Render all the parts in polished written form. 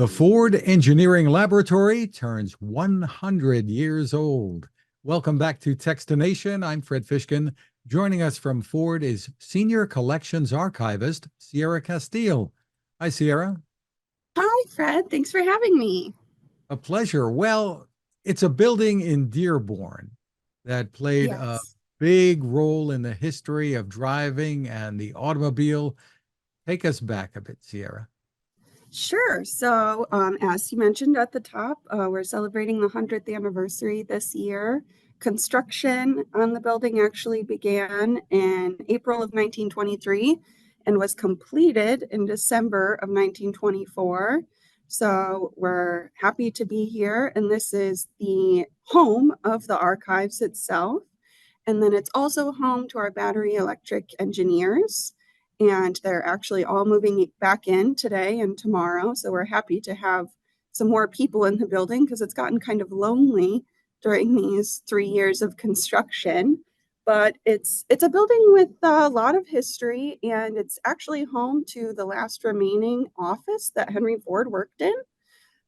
The Ford Engineering Laboratory turns 100 years old. Welcome back to Techstination. I'm Fred Fishkin. Joining us from Ford is Senior Collections Archivist Ciera Casteel. Hi, Ciera. Hi, Fred. Thanks for having me. A pleasure. Well, it's a building in Dearborn that played a Yes, big role in the history of driving and the automobile. Take us back a bit, Ciera. sure. As you mentioned at the top, we're celebrating the 100th anniversary this year. Construction on the building actually began in April of 1923 and was completed in December of 1924. So we're happy to be here, and this is the home of the archives itself. And then it's also home to our battery electric engineers. And they're actually all moving back in today and tomorrow. So we're happy to have some more people in the building because it's gotten kind of lonely during these 3 years of construction. But it's a building with a lot of history, and it's actually home to the last remaining office that Henry Ford worked in.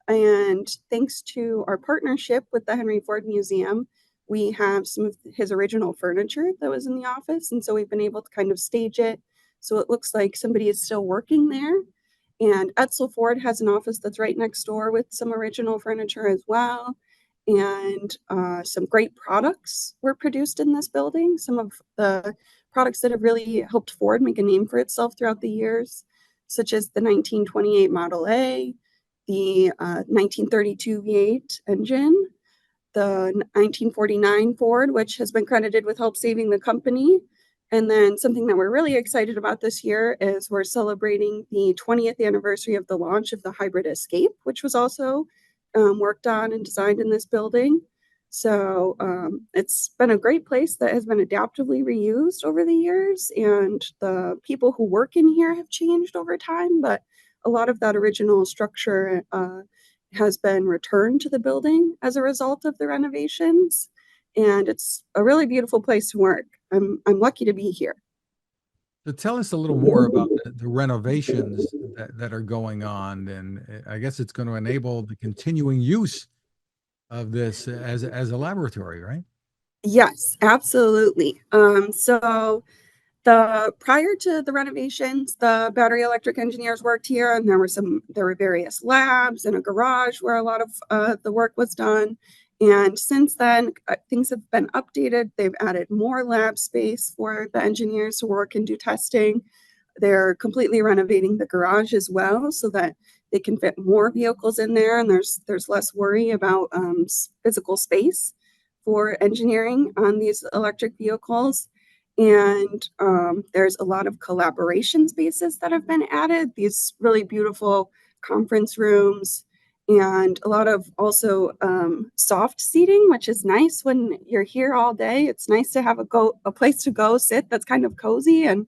And thanks to our partnership with the Henry Ford Museum, we have some of his original furniture that was in the office. And so we've been able to kind of stage it so it looks like somebody is still working there. And Edsel Ford has an office that's right next door with some original furniture as well. And some great products were produced in this building. Some of the products that have really helped Ford make a name for itself throughout the years, such as the 1928 Model A, the 1932 V8 engine, the 1949 Ford, which has been credited with help saving the company. And then something that we're really excited about this year is we're celebrating the 20th anniversary of the launch of the Hybrid Escape, which was also worked on and designed in this building. It's been a great place that has been adaptively reused over the years, and the people who work in here have changed over time, but a lot of that original structure has been returned to the building as a result of the renovations. And it's a really beautiful place to work. I'm lucky to be here. So tell us a little more about the renovations that are going on. And I guess it's going to enable the continuing use of this as a laboratory, right? Yes, absolutely. The prior to the renovations, the battery electric engineers worked here, and there were various labs and a garage where a lot of the work was done. And since then, things have been updated. They've added more lab space for the engineers to work and do testing. They're completely renovating the garage as well so that they can fit more vehicles in there, and there's less worry about physical space for engineering on these electric vehicles. And there's a lot of collaboration spaces that have been added, these really beautiful conference rooms, and a lot of also soft seating, which is nice when you're here all day. It's nice to have a place to go sit that's kind of cozy and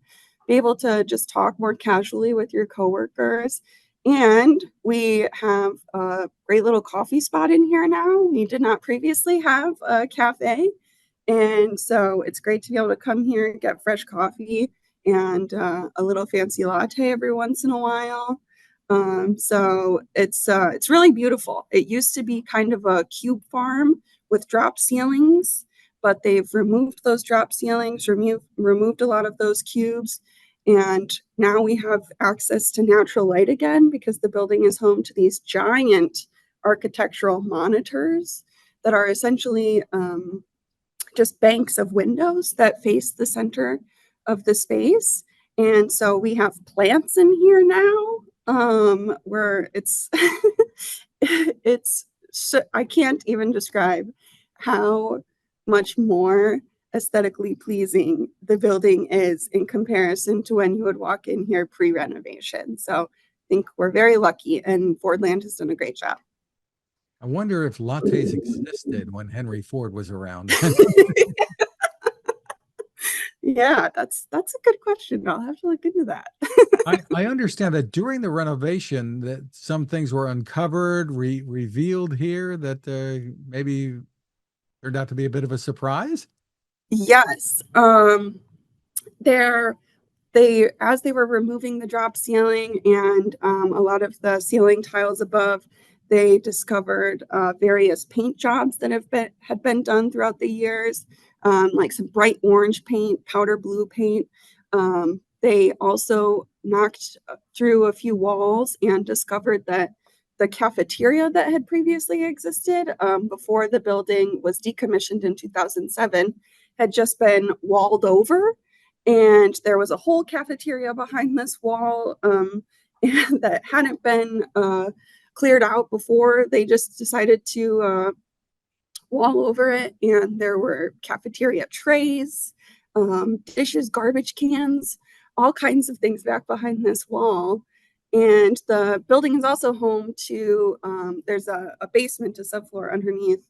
be able to just talk more casually with your coworkers. And we have a great little coffee spot in here now. We did not previously have a cafe. And so it's great to be able to come here and get fresh coffee and a little fancy latte every once in a while. It's really beautiful. It used to be kind of a cube farm with drop ceilings, but they've removed those drop ceilings, removed a lot of those cubes, and now we have access to natural light again because the building is home to these giant architectural monitors that are essentially just banks of windows that face the center of the space. And so we have plants in here now, where it's it's so, I can't even describe how much more aesthetically pleasing the building is in comparison to when you would walk in here pre-renovation. So I think we're very lucky, and Fordland has done a great job. I wonder if lattes existed when Henry Ford was around. Yeah, that's a good question. I'll have to look into that. I understand that during the renovation that some things were uncovered, revealed here that maybe turned out to be a bit of a surprise. Yes. There as they were removing the drop ceiling and a lot of the ceiling tiles above, they discovered various paint jobs that had been done throughout the years, like some bright orange paint, powder blue paint. They also knocked through a few walls and discovered that the cafeteria that had previously existed before the building was decommissioned in 2007 had just been walled over. And there was a whole cafeteria behind this wall that hadn't been cleared out before. They just decided to wall over it. And there were cafeteria trays, dishes, garbage cans, all kinds of things back behind this wall. And the building is also home to, there's a basement, a subfloor underneath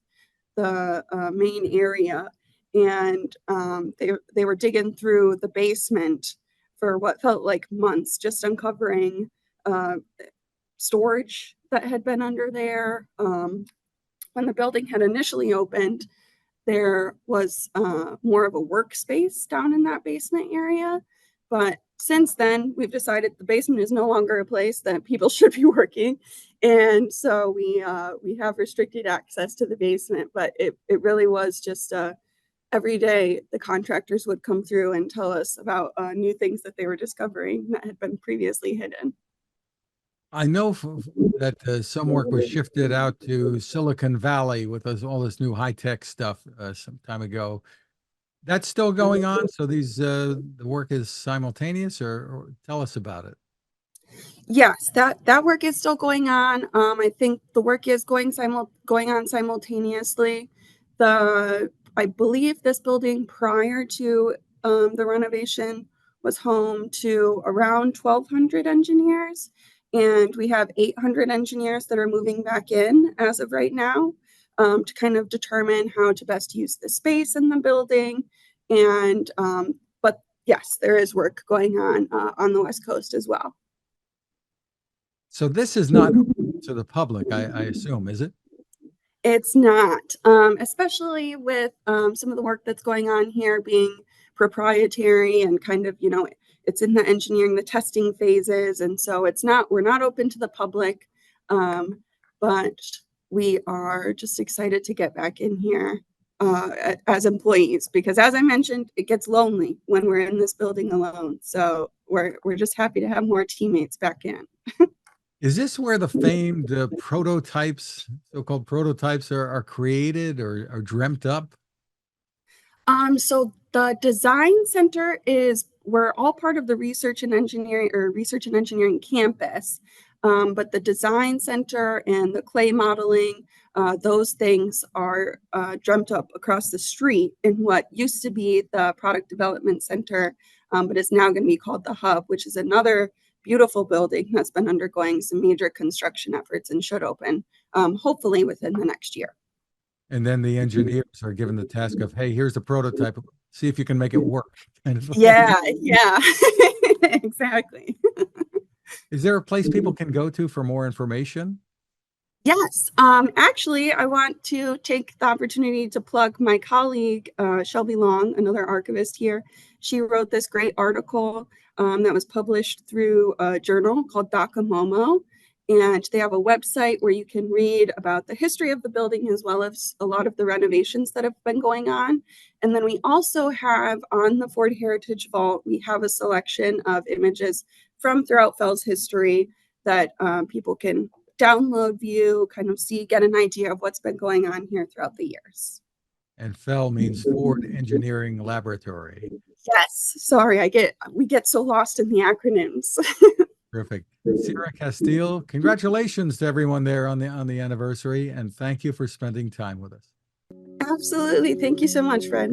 the main area. And they were digging through the basement for what felt like months, just uncovering storage that had been under there. When the building had initially opened, there was more of a workspace down in that basement area. But since then, we've decided the basement is no longer a place that people should be working. And so we have restricted access to the basement, but it really was just every day the contractors would come through and tell us about new things that they were discovering that had been previously hidden. I know that some work was shifted out to Silicon Valley with all this new high-tech stuff some time ago. That's still going on. So the work is simultaneous, or tell us about it. Yes, that work is still going on. I think the work is going on simultaneously. I believe this building prior to the renovation was home to around 1,200 engineers, and we have 800 engineers that are moving back in as of right now to kind of determine how to best use the space in the building. And but yes, there is work going on the West Coast as well. So this is not open to the public, I assume, is it? It's not, especially with some of the work that's going on here being proprietary and kind of, it's in the engineering, the testing phases. And so we're not open to the public, but we are just excited to get back in here as employees, because as I mentioned, it gets lonely when we're in this building alone. So we're just happy to have more teammates back in. Is this where the famed prototypes, so-called prototypes, are created or are dreamt up? So the design center we're all part of the research and engineering campus. But the design center and the clay modeling, those things are dreamt up across the street in what used to be the product development center, but is now going to be called the Hub, which is another beautiful building that's been undergoing some major construction efforts and should open hopefully within the next year. And then the engineers are given the task of, hey, here's the prototype. See if you can make it work. Yeah, exactly. Is there a place people can go to for more information? Yes, actually, I want to take the opportunity to plug my colleague, Shelby Long, another archivist here. She wrote this great article that was published through a journal called Docomomo. And they have a website where you can read about the history of the building as well as a lot of the renovations that have been going on. And then we also have on the Ford Heritage Vault, we have a selection of images from throughout Fell's history that people can download, view, kind of see, get an idea of what's been going on here throughout the years. And Fell means Ford Engineering Laboratory. Yes, sorry, we get so lost in the acronyms. Terrific. Ciera Casteel, congratulations to everyone there on the anniversary, and thank you for spending time with us. Absolutely. Thank you so much, Fred.